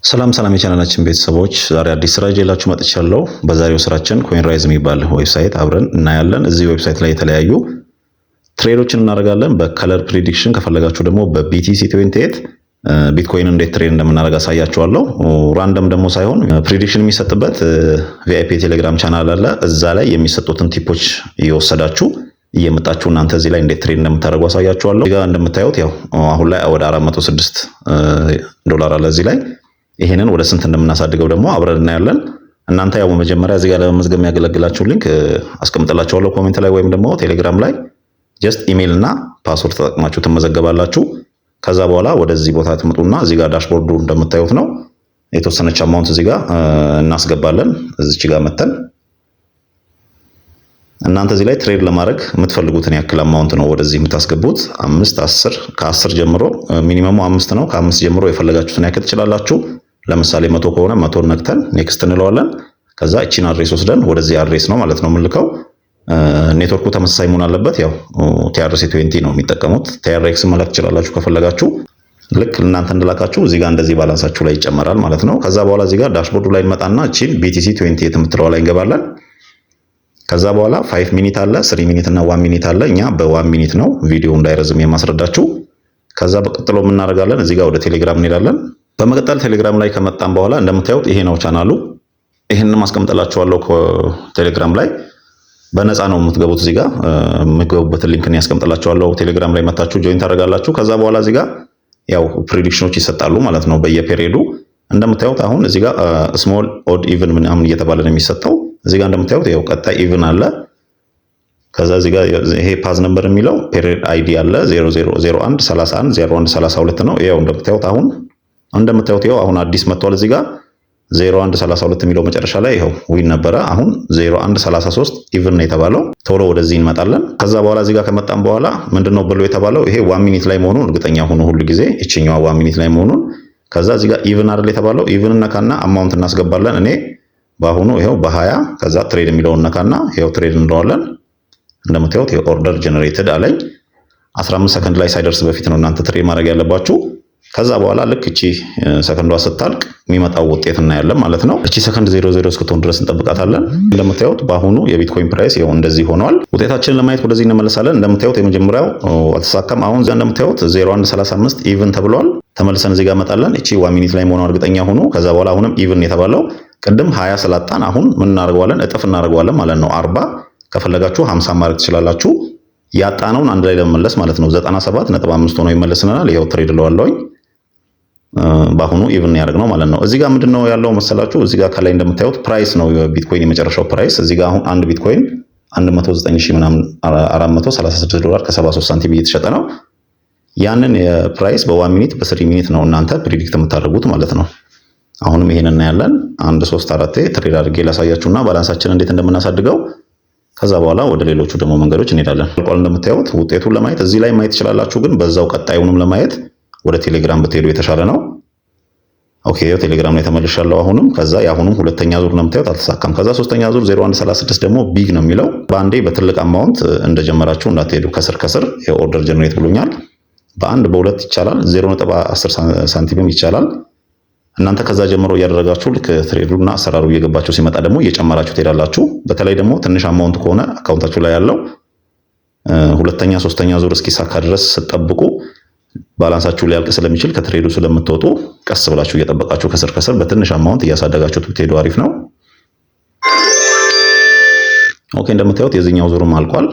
ሰላም የቻናላችን ቤተሰቦች ዛሬ አዲስ ስራ ይዤላችሁ መጥቻለሁ። በዛሬው ስራችን ኮይንራይዝ የሚባል ዌብሳይት አብረን እናያለን። እዚህ ዌብሳይት ላይ የተለያዩ ትሬዶችን እናደርጋለን። በከለር ፕሪዲክሽን ከፈለጋችሁ ደግሞ በቢቲሲ 28 ቢትኮይን እንዴት ትሬድ እንደምናደርግ አሳያችኋለሁ። ራንደም ደግሞ ሳይሆን ፕሪዲክሽን የሚሰጥበት ቪአይፒ ቴሌግራም ቻናል አለ። እዛ ላይ የሚሰጡትን ቲፖች እየወሰዳችሁ እየመጣችሁ እናንተ እዚህ ላይ እንዴት ትሬድ እንደምታደርጉ አሳያችኋለሁ። እዚህ ጋር እንደምታዩት ያው አሁን ላይ ወደ 406 ዶላር አለ እዚህ ላይ። ይሄንን ወደ ስንት እንደምናሳድገው ደግሞ አብረን እናያለን። እናንተ ያው በመጀመሪያ እዚህ ጋር ለመመዝገብ የሚያገለግላችሁ ሊንክ አስቀምጥላችኋለሁ ኮሜንት ላይ ወይም ደግሞ ቴሌግራም ላይ ጀስት ኢሜል እና ፓስወርድ ተጠቅማችሁ ትመዘገባላችሁ። ከዛ በኋላ ወደዚህ ቦታ ትመጡና እዚህ ጋር ዳሽቦርዱ እንደምታዩት ነው። የተወሰነች አማውንት እዚህ ጋር እናስገባለን። እዚች ጋር መተን እናንተ እዚህ ላይ ትሬድ ለማድረግ የምትፈልጉትን ያክል አማውንት ነው ወደዚህ የምታስገቡት። 5 10 ከ10 ጀምሮ ሚኒመሙ 5 ነው። ከ5 ጀምሮ የፈለጋችሁትን ያክል ትችላላችሁ። ለምሳሌ 100 ከሆነ 100 ነክተን ኔክስት እንለዋለን። ከዛ እቺን አድሬስ ወስደን ወደዚህ አድሬስ ነው ማለት ነው የምንልከው። ኔትወርኩ ተመሳሳይ መሆን አለበት። ያው TRC 20 ነው የሚጠቀሙት። TRX መላክ ትችላላችሁ ከፈለጋችሁ። ልክ እናንተ እንደላካችሁ እዚህ ጋር እንደዚህ ባላንሳችሁ ላይ ይጨመራል ማለት ነው። ከዛ በኋላ እዚህ ጋር ዳሽቦርዱ ላይ እንመጣና እቺን BTC 28 የምትለዋ ላይ እንገባለን። ከዛ በኋላ 5 ሚኒት አለ፣ 3 ሚኒት እና 1 ሚኒት አለ። እኛ በ1 ሚኒት ነው ቪዲዮ እንዳይረዝም የማስረዳችሁ። ከዛ በቀጥሎ ምን እናደርጋለን? እዚህ ጋር ወደ ቴሌግራም እንሄዳለን። በመቀጠል ቴሌግራም ላይ ከመጣን በኋላ እንደምታዩት ይሄ ነው ቻናሉ። ይሄንን ማስቀምጥላችኋለሁ ቴሌግራም ላይ በነፃ ነው የምትገቡት። እዚህ ጋር የምትገቡበትን ሊንክ ያስቀምጥላችኋለሁ። ቴሌግራም ላይ መታችሁ ጆይን ታደርጋላችሁ። ከዛ በኋላ እዚህ ጋር ያው ፕሪዲክሽኖች ይሰጣሉ ማለት ነው በየፔሪዮዱ። እንደምታዩት አሁን እዚህ ጋር ስሞል ኦድ ኢቭን ምናምን እየተባለ ነው የሚሰጠው። እዚህ ጋር እንደምታዩት ያው ቀጣይ ኢቭን አለ። ከዛ እዚህ ጋር ይሄ ፓዝ ነምበር የሚለው ፔሪድ አይዲ አለ 0001 31 01 32 ነው። ያው እንደምታዩት ያው አሁን አዲስ መጥቷል። እዚህ ጋር 01 32 የሚለው መጨረሻ ላይ ይኸው ዊን ነበረ። አሁን 01 33 ኢቭን ነው የተባለው። ቶሎ ወደዚህ እንመጣለን። ከዛ በኋላ እዚህ ጋር ከመጣን በኋላ ምንድነው ብሎ የተባለው ይሄ 1 ሚኒት ላይ መሆኑን እርግጠኛ ሆኖ ሁሉ ጊዜ እቺኛዋ 1 ሚኒት ላይ መሆኑን። ከዛ እዚህ ጋር ኢቭን አይደል የተባለው። ኢቭን ነካና አማውንት እናስገባለን። እኔ በአሁኑ ይሄው በ20 ከዛ ትሬድ የሚለውን ነካና ይሄው ትሬድ እንለዋለን። እንደምታዩት የኦርደር ጀነሬትድ አለኝ። 15 ሰከንድ ላይ ሳይደርስ በፊት ነው እናንተ ትሬድ ማድረግ ያለባችሁ። ከዛ በኋላ ልክ እቺ ሰከንዷ ስታልቅ የሚመጣው ውጤት እናያለን ማለት ነው። እቺ ሰከንድ 00 እስክትሆን ድረስ እንጠብቃታለን። እንደምታዩት በአሁኑ የቢትኮይን ፕራይስ ይሄው እንደዚህ ሆኗል። ውጤታችንን ለማየት ወደዚህ እንመለሳለን። እንደምታዩት የመጀመሪያው አልተሳካም። አሁን እንደምታዩት 0135 ኢቭን ተብሏል። ተመልሰን እዚህ ጋር መጣለን። እቺ 1 ሚኒት ላይ መሆኗ እርግጠኛ ሆኖ ከዛ በኋላ አሁንም ኢቭን የተባለው ቅድም 20 ስላጣን አሁን ምን እናደርገዋለን? እጥፍ እናደርገዋለን ማለት ነው። 40 ከፈለጋችሁ 50 ማድረግ ትችላላችሁ። ያጣነውን አንድ ላይ ለመመለስ ማለት ነው። 97.5 ሆኖ ይመለስልናል። ይሄው ትሬድ ለዋለውኝ በአሁኑ ኢቭን ያደርግነው ማለት ነው። እዚህ ጋር ምንድነው ያለው መሰላችሁ? እዚህ ጋር ከላይ እንደምታዩት ፕራይስ ነው የቢትኮይን የመጨረሻው ፕራይስ። እዚህ ጋር አሁን አንድ ቢትኮይን 109,000 ምናምን 436 ዶላር ከ73 ሳንቲም እየተሸጠ ነው። ያንን የፕራይስ በ1 ሚኒት በ3 ሚኒት ነው እናንተ ፕሪዲክት የምታደርጉት ማለት ነው። አሁንም ይሄንን እናያለን። 1 3 4 ትሬድ አድርጌ ላሳያችሁና ባላንሳችንን እንዴት እንደምናሳድገው ከዛ በኋላ ወደ ሌሎቹ ደግሞ መንገዶች እንሄዳለን። አልቋል። እንደምታዩት ውጤቱን ለማየት እዚህ ላይ ማየት ትችላላችሁ፣ ግን በዛው ቀጣዩንም ለማየት ወደ ቴሌግራም ብትሄዱ የተሻለ ነው። ኦኬ ቴሌግራም ላይ ተመልሻለሁ። አሁንም ከዛ የአሁኑም ሁለተኛ ዙር እንደምታዩት አልተሳካም። ከዛ ሶስተኛ ዙር 0136 ደግሞ ቢግ ነው የሚለው። በአንዴ በትልቅ አማውንት እንደጀመራችሁ እንዳትሄዱ። ከስር የኦርደር ጀነሬት ብሎኛል። በአንድ በሁለት ይቻላል። 0.10 ሳንቲምም ይቻላል። እናንተ ከዛ ጀምሮ እያደረጋችሁ ልክ ትሬዱና አሰራሩ እየገባችሁ ሲመጣ ደግሞ እየጨመራችሁ ትሄዳላችሁ። በተለይ ደግሞ ትንሽ አማውንት ከሆነ አካውንታችሁ ላይ ያለው ሁለተኛ ሶስተኛ ዙር እስኪሳካ ድረስ ስትጠብቁ ባላንሳችሁ ሊያልቅ ስለሚችል ከትሬዱ ስለምትወጡ ቀስ ብላችሁ እየጠበቃችሁ ከስር በትንሽ አማውንት እያሳደጋችሁት ብትሄዱ አሪፍ ነው። ኦኬ እንደምታዩት የዚህኛው ዙርም አልቋል።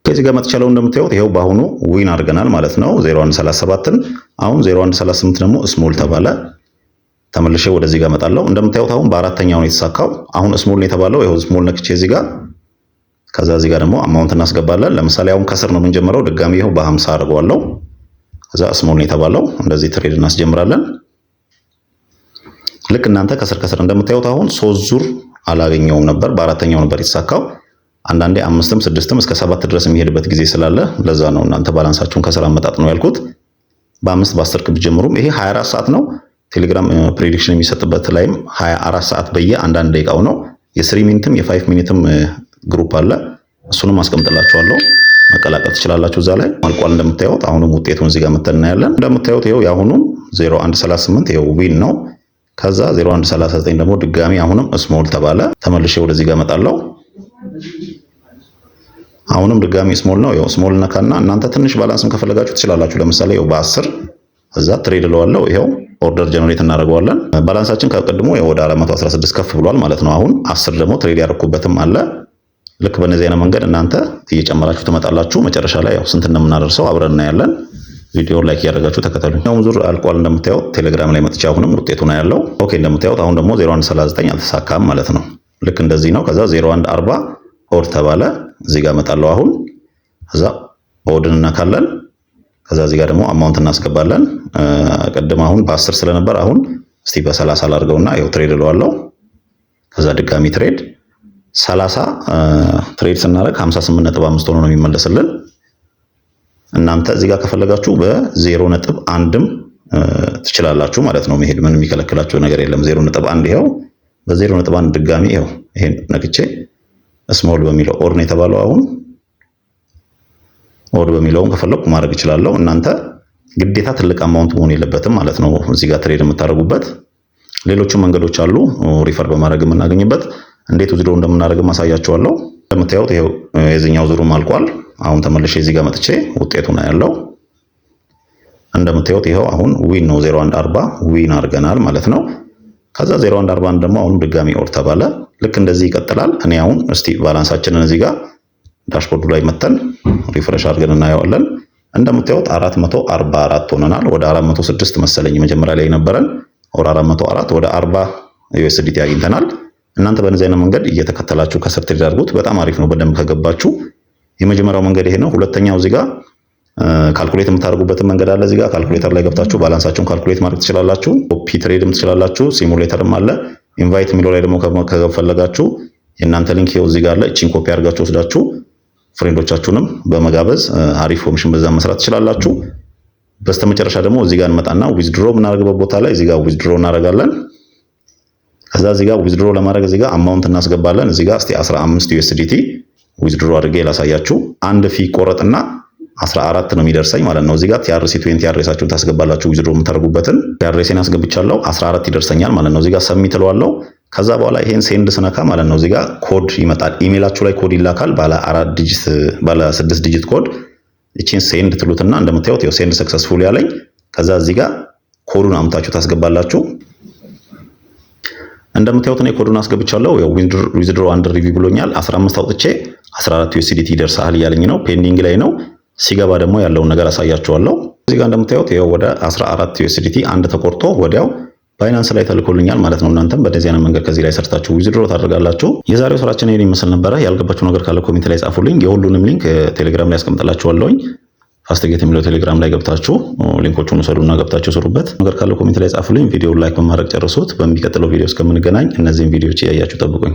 ከዚህ ጋር መጥቻለሁ። እንደምታዩት ይሄው በአሁኑ ዊን አድርገናል ማለት ነው። 0137ን አሁን 0138 ደግሞ ስሞል ተባለ። ተመልሼ ወደዚህ ጋር መጣለሁ። እንደምታዩት አሁን በአራተኛው ነው የተሳካው። አሁን ስሞል ነው የተባለው። ይሄው ስሞል ነክቼ እዚህ ጋር ከዛ እዚህ ጋር ደግሞ አማውንት እናስገባለን። ለምሳሌ አሁን ከስር ነው የምንጀምረው። ድጋሚ ይሄው በ50 አድርገዋለሁ። ከዛ ስሞል ነው የተባለው። እንደዚህ ትሬድ እናስጀምራለን። ልክ እናንተ ከስር እንደምታዩት አሁን 3 ዙር አላገኘውም ነበር፣ በአራተኛው ነበር የተሳካው። አንዳንዴ 5ም 6ም እስከ 7 ድረስ የሚሄድበት ጊዜ ስላለ ለዛ ነው እናንተ ባላንሳችሁን ከስር አመጣጥ ነው ያልኩት። በ5 በ10 ክብ ጀምሩም። ይሄ 24 ሰዓት ነው። ቴሌግራም ፕሬዲክሽን የሚሰጥበት ላይም 24 ሰዓት በየአንዳንድ ደቂቃው ነው። የ3 ሚኒትም የ5 ሚኒትም ግሩፕ አለ። እሱንም አስቀምጥላችኋለሁ፣ መቀላቀል ትችላላችሁ። እዛ ላይ አልቋል። እንደምታዩት አሁንም ውጤቱን እዚህ ጋር መተን እናያለን። እንደምታዩት ይሄው ያሁኑም 0138 ይሄው ዊን ነው። ከዛ 0139 ደግሞ ድጋሚ አሁንም ስሞል ተባለ። ተመልሼ ወደዚህ ጋር እመጣለሁ። አሁንም ድጋሚ ስሞል ነው። ያው ስሞል ነካና እናንተ ትንሽ ባላንስም ከፈለጋችሁ ትችላላችሁ። ለምሳሌ ያው በ10 እዛ ትሬድ እለዋለሁ። ይሄው ኦርደር ጀነሬት እናደርገዋለን። ባላንሳችን ከቀድሞ ወደ 416 ከፍ ብሏል ማለት ነው። አሁን 10 ደግሞ ትሬድ ያደረኩበትም አለ። ልክ በእነዚህ አይነት መንገድ እናንተ እየጨመራችሁ ትመጣላችሁ። መጨረሻ ላይ ያው ስንት እንደምናደርሰው አብረን እናያለን። ቪዲዮውን ላይክ እያደረጋችሁ ተከተሉኝ። ያው ዙር አልቋል። እንደምታዩት ቴሌግራም ላይ መጥቻ አሁንም ውጤቱ ነው ያለው። ኦኬ እንደምታዩት አሁን ደግሞ 0139 አልተሳካም ማለት ነው። ልክ እንደዚህ ነው። ከዛ 0140 ኦድ ተባለ። እዚህ ጋር እመጣለሁ። አሁን ከዛ ኦድን እናካለን። ከዛ እዚህ ጋር ደግሞ አማውንት እናስገባለን። ቀደም አሁን በ10 ስለነበር አሁን እስቲ በ30 ላድርገውና ያው ትሬድ እለዋለሁ። ከዛ ድጋሚ ትሬድ 30 ትሬድ ስናደርግ 58.5 ሆኖ ነው የሚመለስልን። እናንተ እዚህ ጋር ከፈለጋችሁ በ0.1ም ትችላላችሁ ማለት ነው። መሄድ ምንም የሚከለክላችሁ ነገር የለም። 0.1 ይሄው በ0.1 ድጋሚ ይሄው ይሄን ነክቼ ስሞል በሚለው ኦድ ነው የተባለው። አሁን ኦድ በሚለውም ከፈለኩ ማድረግ እችላለሁ። እናንተ ግዴታ ትልቅ አማውንት መሆን የለበትም ማለት ነው። እዚህ ጋር ትሬድ የምታደርጉበት ሌሎችም መንገዶች አሉ። ሪፈር በማድረግ የምናገኝበት እንዴት ውዝዶ እንደምናደርግ ማሳያችኋለሁ። እንደምታዩት ይሄው የዚህኛው ዙሩም አልቋል። አሁን ተመልሼ እዚህ ጋር መጥቼ ውጤቱ ነው ያለው። እንደምታዩት ይሄው አሁን ዊን ነው 0140 ዊን አድርገናል ማለት ነው። ከዛ 0141 ደግሞ አሁን ድጋሚ ኦድ ተባለ። ልክ እንደዚህ ይቀጥላል። እኔ አሁን እስቲ ባላንሳችንን እዚህ ጋር ዳሽቦርዱ ላይ መተን ሪፍሬሽ አድርገን እናየዋለን። እንደምታዩት 444 ሆነናል። ወደ 406 መሰለኝ መጀመሪያ ላይ የነበረን ወደ 404 ወደ 40 ዩኤስዲቲ አግኝተናል። እናንተ በእነዚህ አይነት መንገድ እየተከተላችሁ ከስር ትሬድ አድርጉት። በጣም አሪፍ ነው በደንብ ከገባችሁ። የመጀመሪያው መንገድ ይሄ ነው። ሁለተኛው እዚህ ጋር ካልኩሌት የምታደርጉበትን መንገድ አለ። እዚህ ጋር ካልኩሌተር ላይ ገብታችሁ ባላንሳችሁን ካልኩሌት ማድረግ ትችላላችሁ። ኮፒ ትሬድም ትችላላችሁ። ሲሙሌተርም አለ። ኢንቫይት የሚለው ላይ ደግሞ ከፈለጋችሁ የእናንተ ሊንክ ይኸው እዚህ ጋር አለ። እቺን ኮፒ አድርጋችሁ ወስዳችሁ ፍሬንዶቻችሁንም በመጋበዝ አሪፍ ኮሚሽን በዛ መስራት ትችላላችሁ። በስተመጨረሻ ደግሞ እዚህ ጋር እንመጣና ዊዝድሮ የምናደርግበት ቦታ ላይ እዚህ ጋር ዊዝድሮ እናደርጋለን። ከዛ እዚህ ጋር ዊዝድሮ ለማድረግ እዚህ ጋር አማውንት እናስገባለን። እዚህ ጋር እስቲ 15 ዩኤስዲቲ ዊዝድሮ አድርጌ ላሳያችሁ። አንድ ፊ ቆረጥና 14 ነው የሚደርሰኝ ማለት ነው። እዚህ ጋር TRC 20 TRSአችሁን ታስገባላችሁ። ዊዝድሮ የምታደርጉበትን TRSን አስገብቻለሁ 14 ይደርሰኛል ማለት ነው። እዚህ ጋር ሰብሚት እለዋለሁ። ከዛ በኋላ ይሄን ሴንድ ስነካ ማለት ነው እዚህ ጋር ኮድ ይመጣል። ኢሜላችሁ ላይ ኮድ ይላካል። ባለ 6 ዲጂት ኮድ እቺን ሴንድ ትሉትና እንደምታዩት ያው ሴንድ ሰክሰስፉል ያለኝ። ከዛ እዚህ ጋር ኮዱን አምጣችሁ ታስገባላችሁ። እንደምታዩት እኔ ኮዱን አስገብቻለሁ። ያው ዊዝድሮ አንደር ሪቪው ብሎኛል። 15 አውጥቼ 14 USDT ይደርሳል እያለኝ ነው። ፔንዲንግ ላይ ነው። ሲገባ ደግሞ ያለውን ነገር አሳያችኋለሁ። እዚህ ጋር እንደምታዩት ያው ወደ 14 USDT አንድ ተቆርጦ ወዲያው ባይናንስ ላይ ተልኮልኛል ማለት ነው። እናንተም በደዚህ አይነት መንገድ ከዚህ ላይ ሰርታችሁ ዊዝድሮ ታደርጋላችሁ። የዛሬው ስራችን ይሄን ይመስል ነበረ። ያልገባችሁ ነገር ካለ ኮሜንት ላይ ጻፉልኝ። የሁሉንም ሊንክ ቴሌግራም ላይ አስቀምጥላችኋለሁኝ። ፋስትጌት የሚለው ቴሌግራም ላይ ገብታችሁ ሊንኮቹን ወሰዱና ገብታችሁ ስሩበት። ነገር ካለ ኮሜንት ላይ ጻፉልኝ። ቪዲዮውን ላይክ በማድረግ ጨርሱት። በሚቀጥለው ቪዲዮ እስከምንገናኝ እነዚህን ቪዲዮዎች እያያችሁ ጠብቁኝ።